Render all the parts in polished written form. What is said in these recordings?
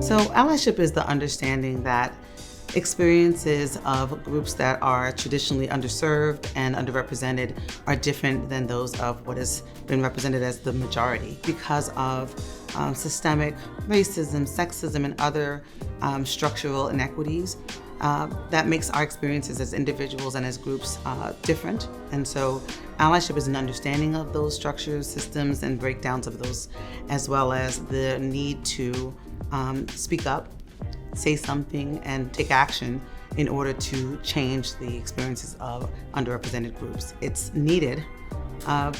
So allyship is the understanding that experiences of groups that are traditionally underserved and underrepresented are different than those of what has been represented as the majority because of systemic racism, sexism, and other structural inequities. That makes our experiences as individuals and as groups different. And so allyship is an understanding of those structures, systems, and breakdowns of those, as well as the need to speak up, say something, and take action in order to change the experiences of underrepresented groups. It's needed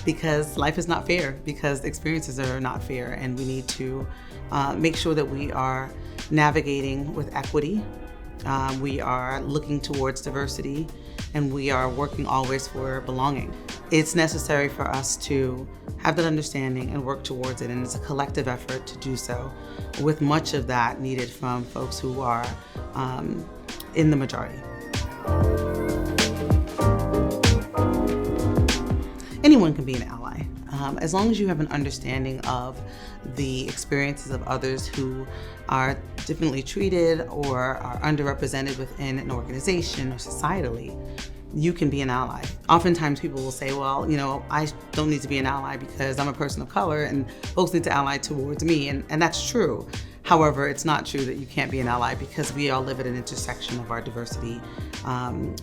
because life is not fair, because experiences are not fair, and we need to make sure that we are navigating with equity. We are looking towards diversity, and we are working always for belonging. It's necessary for us to have that understanding and work towards it, and it's a collective effort to do so, with much of that needed from folks who are in the majority. Anyone can be an ally, as long as you have an understanding of the experiences of others who are differently treated or are underrepresented within an organization or societally. You can be an ally. Oftentimes people will say, well, I don't need to be an ally because I'm a person of color and folks need to ally towards me, and that's true. However, it's not true that you can't be an ally because we all live at an intersection of our diversity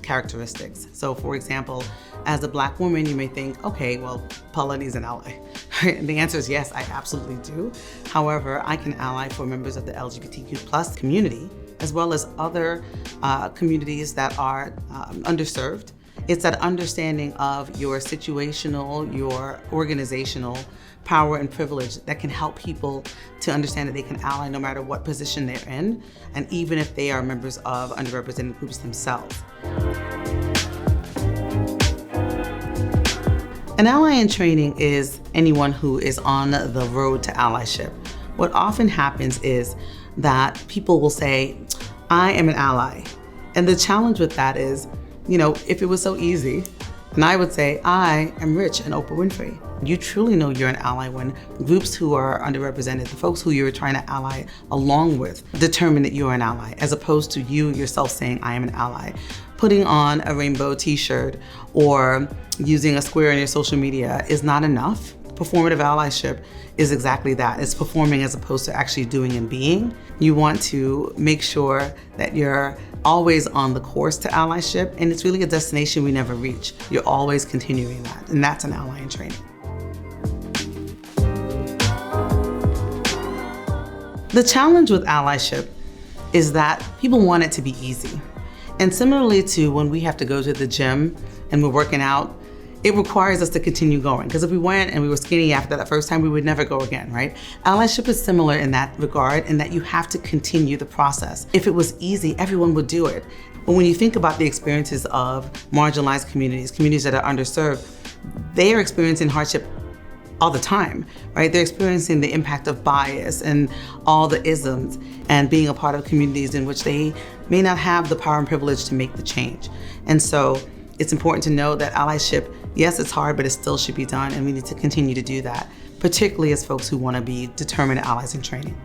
characteristics. So for example, as a Black woman, you may think, okay, well, Paula needs an ally. And the answer is yes, I absolutely do. However, I can ally for members of the LGBTQ+ community, as well as other communities that are underserved. It's that understanding of your situational, your organizational power and privilege that can help people to understand that they can ally no matter what position they're in, and even if they are members of underrepresented groups themselves. An ally in training is anyone who is on the road to allyship. What often happens is that people will say, I am an ally. And the challenge with that is, if it was so easy, and I would say, I am rich and Oprah Winfrey. You truly know you're an ally when groups who are underrepresented, the folks who you're trying to ally along with, determine that you're an ally, as opposed to you yourself saying, I am an ally. Putting on a rainbow t-shirt or using a square in your social media is not enough. Performative allyship is exactly that. It's performing as opposed to actually doing and being. You want to make sure that you're always on the course to allyship, and it's really a destination we never reach. You're always continuing that, and that's an ally in training. The challenge with allyship is that people want it to be easy. And similarly to when we have to go to the gym and we're working out, it requires us to continue going. Because if we went and we were skinny after that first time, we would never go again, right? Allyship is similar in that regard, in that you have to continue the process. If it was easy, everyone would do it. But when you think about the experiences of marginalized communities that are underserved, they are experiencing hardship all the time, right? They're experiencing the impact of bias and all the isms, and being a part of communities in which they may not have the power and privilege to make the change. And so it's important to know that allyship, yes, it's hard, but it still should be done, and we need to continue to do that, particularly as folks who want to be determined allies in training.